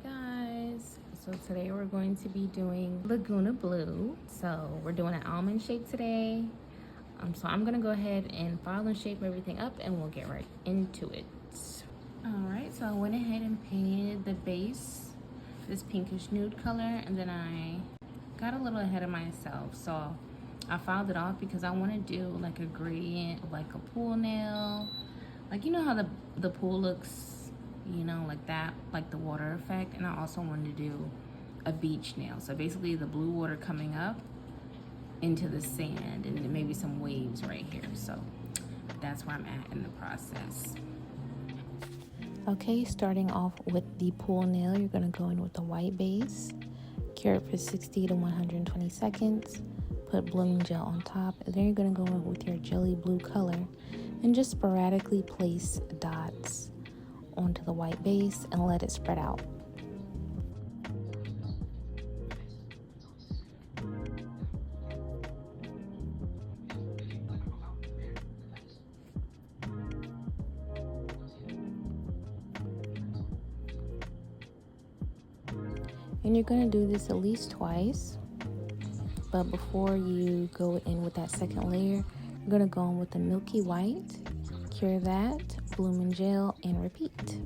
Guys, so today we're going to be doing Lagoona Blue. So we're doing an almond shape today. So I'm gonna go ahead and file and shape everything up and we'll get right into it. All right, so I went ahead and painted the base this pinkish nude color, and then I got a little ahead of myself. So I filed it off because I want to do like a gradient, like a pool nail. Like, you know how the pool looks, you know, like that, like the water effect. And I also wanted to do a beach nail. So basically the blue water coming up into the sand and then maybe some waves right here. So that's where I'm at in the process. Okay, starting off with the pool nail, you're gonna go in with the white base, cure it for 60 to 120 seconds, put blooming gel on top, and then you're gonna go in with your jelly blue color and just sporadically place dots onto the white base and let it spread out. And you're going to do this at least twice, but before you go in with that second layer, you're going to go in with the milky white, cure that, blooming gel, and repeat,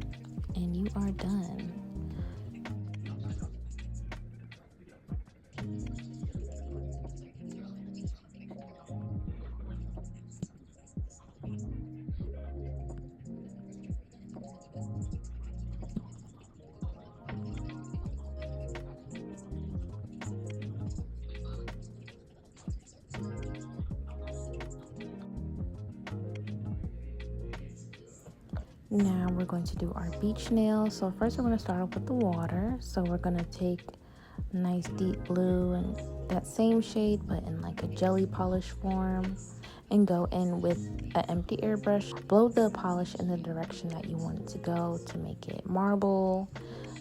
and you are done. Now we're going to do our beach nail. So first we're going to start off with the water. So we're going to take a nice deep blue and that same shade but in like a jelly polish form, and go in with an empty airbrush. Blow the polish in the direction that you want it to go to make it marble.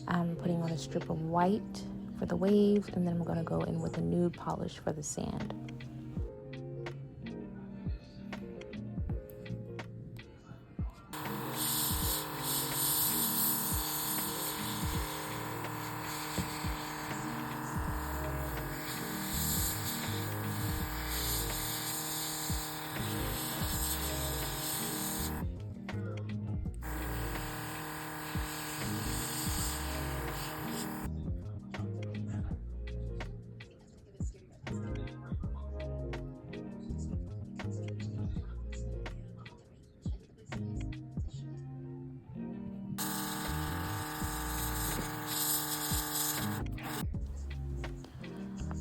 I'm putting on a strip of white for the waves, and then I'm going to go in with a nude polish for the sand.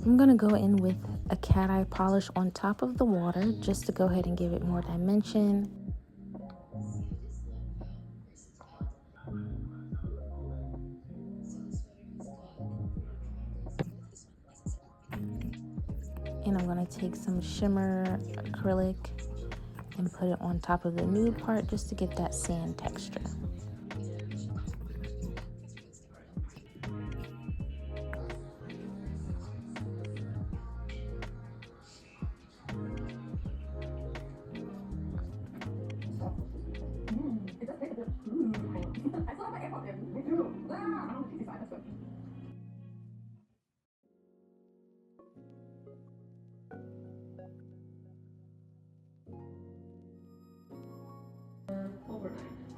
I'm going to go in with a cat eye polish on top of the water just to go ahead and give it more dimension. And I'm going to take some shimmer acrylic and put it on top of the nude part just to get that sand texture.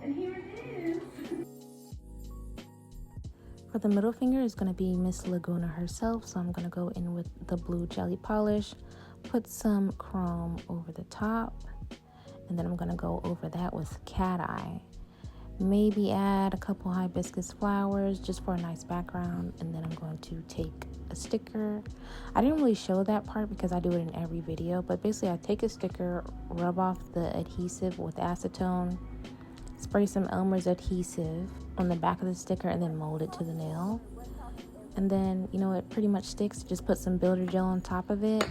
And here it is. For the middle finger is going to be Miss Lagoona herself, so I'm going to go in with the blue jelly polish, put some chrome over the top, and then I'm going to go over that with cat eye. Maybe add a couple hibiscus flowers just for a nice background, and then I'm going to take a sticker. I didn't really show that part because I do it in every video, but basically I take a sticker, rub off the adhesive with acetone, spray some Elmer's adhesive on the back of the sticker, and then mold it to the nail. And then, you know, it pretty much sticks. Just put some builder gel on top of it,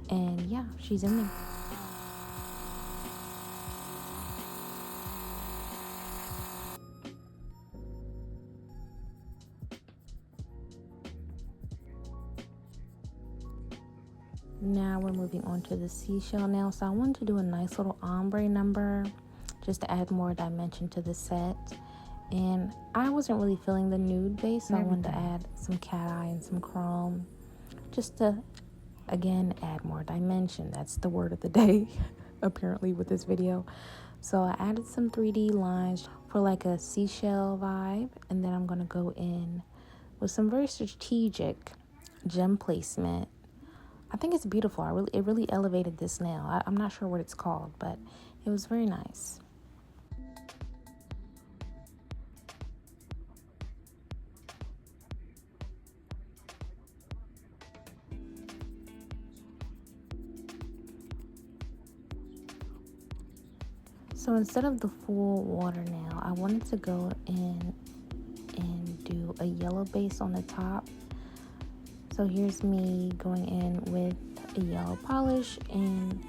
and yeah, she's in there. Now we're moving on to the seashell nail. So I wanted to do a nice little ombre number just to add more dimension to the set. And I wasn't really feeling the nude base, so I wanted to add some cat eye and some chrome just to, again, add more dimension. That's the word of the day, apparently, with this video. So I added some 3D lines for like a seashell vibe, and then I'm going to go in with some very strategic gem placement. I think it's beautiful. It really elevated this nail. I'm not sure what it's called, but it was very nice. So instead of the full water nail, I wanted to go in and do a yellow base on the top. So here's me going in with a yellow polish and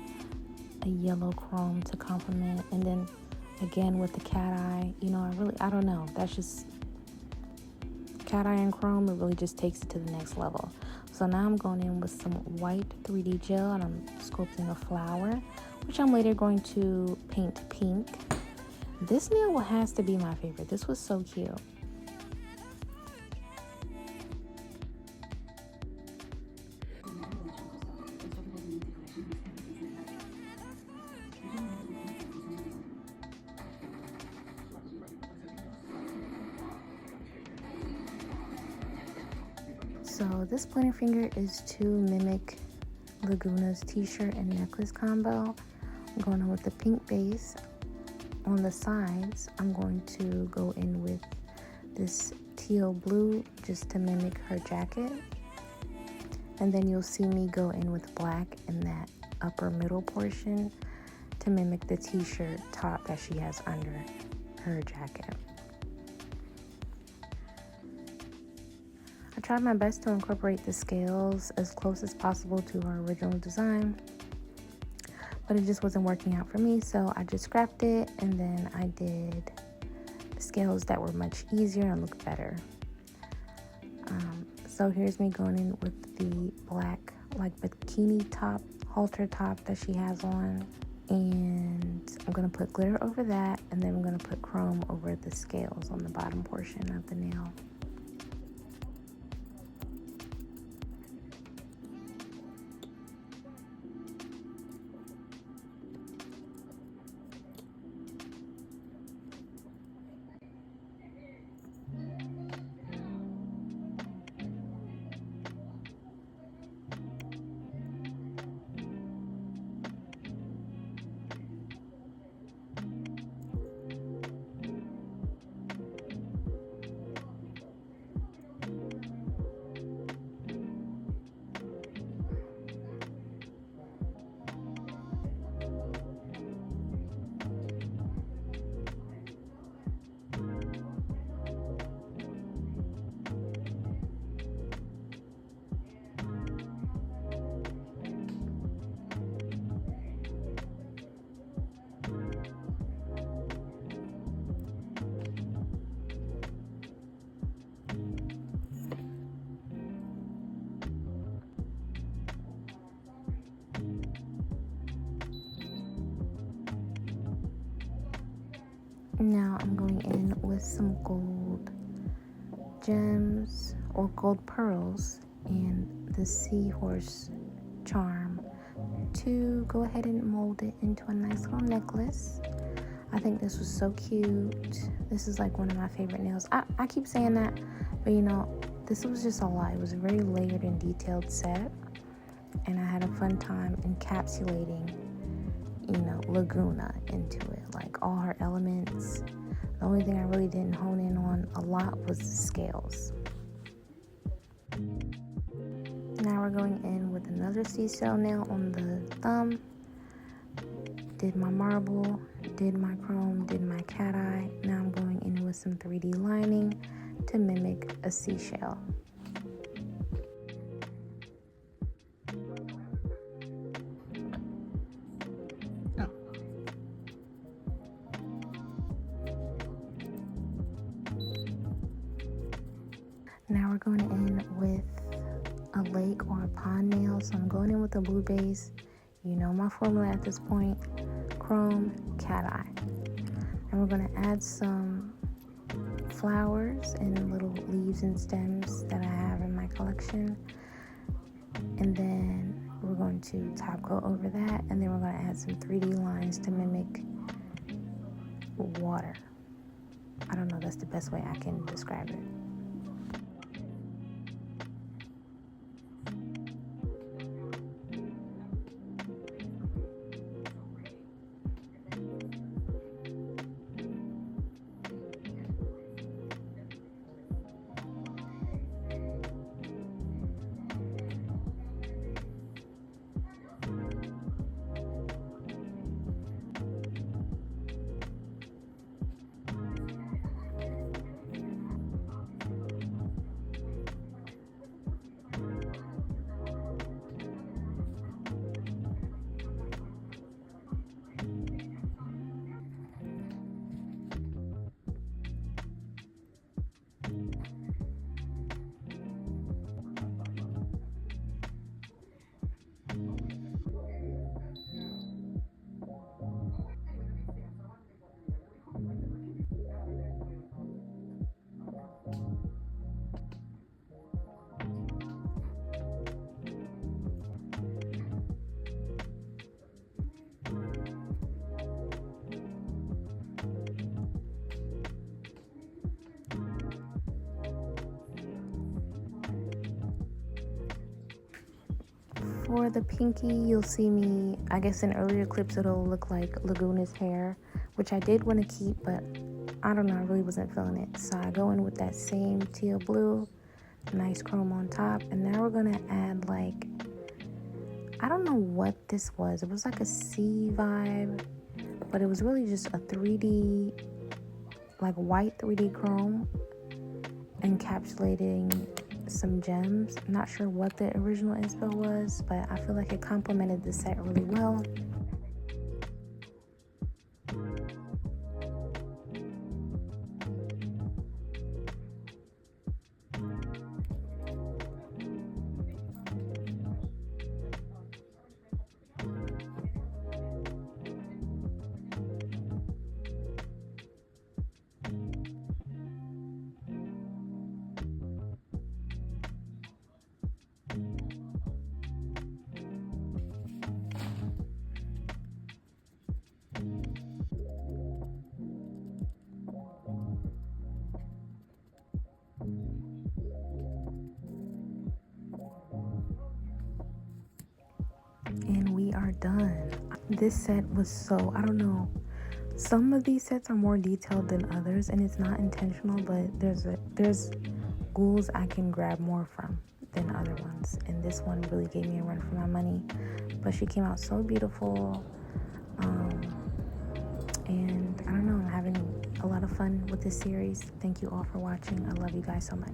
a yellow chrome to complement, and then again with the cat eye. I don't know, that's just cat eye and chrome. It really just takes it to the next level. So now I'm going in with some white 3D gel, and I'm sculpting a flower, which I'm later going to paint pink. This nail has to be my favorite. This was so cute. So this pointer finger is to mimic Lagoona's t-shirt and necklace combo. I'm going in with the pink base. On the sides, I'm going to go in with this teal blue just to mimic her jacket. And then you'll see me go in with black in that upper middle portion to mimic the t-shirt top that she has under her jacket. I tried my best to incorporate the scales as close as possible to her original design, but it just wasn't working out for me, so I just scrapped it, and then I did scales that were much easier and looked better. So here's me going in with the black like bikini top, halter top that she has on, and I'm going to put glitter over that, and then I'm going to put chrome over the scales on the bottom portion of the nail. Now I'm going in with some gold gems or gold pearls and the seahorse charm to go ahead and mold it into a nice little necklace. I think this was so cute. This is like one of my favorite nails. I keep saying that, but this was just a lot. It was a very layered and detailed set, and I had a fun time encapsulating Lagoona into it, like all her elements. The only thing I really didn't hone in on a lot was the scales. Now we're going in with another seashell nail on the thumb. Did my marble, did my chrome, did my cat eye. Now I'm going in with some 3D lining to mimic a seashell. Now we're going in with a lake or a pond nail. So I'm going in with a blue base. You know my formula at this point. Chrome, cat eye. And we're going to add some flowers and little leaves and stems that I have in my collection. And then we're going to top coat over that, and then we're going to add some 3D lines to mimic water. I don't know, that's the best way I can describe it. For the pinky, you'll see me, I guess in earlier clips it'll look like Lagoona's hair, which I did want to keep, but I don't know, I really wasn't feeling it. So I go in with that same teal blue, nice chrome on top, and now we're gonna add like, I don't know what this was. It was like a sea vibe, but it was really just a 3D, like white 3D chrome encapsulating some gems. I'm not sure what the original inspo was, but I feel like it complemented the set really well. And we are done. This set was so, I don't know, some of these sets are more detailed than others, and it's not intentional, but there's ghouls I can grab more from than other ones, and this one really gave me a run for my money. But she came out so beautiful, and I don't know, I'm having a lot of fun with this series. Thank you all for watching. I love you guys so much.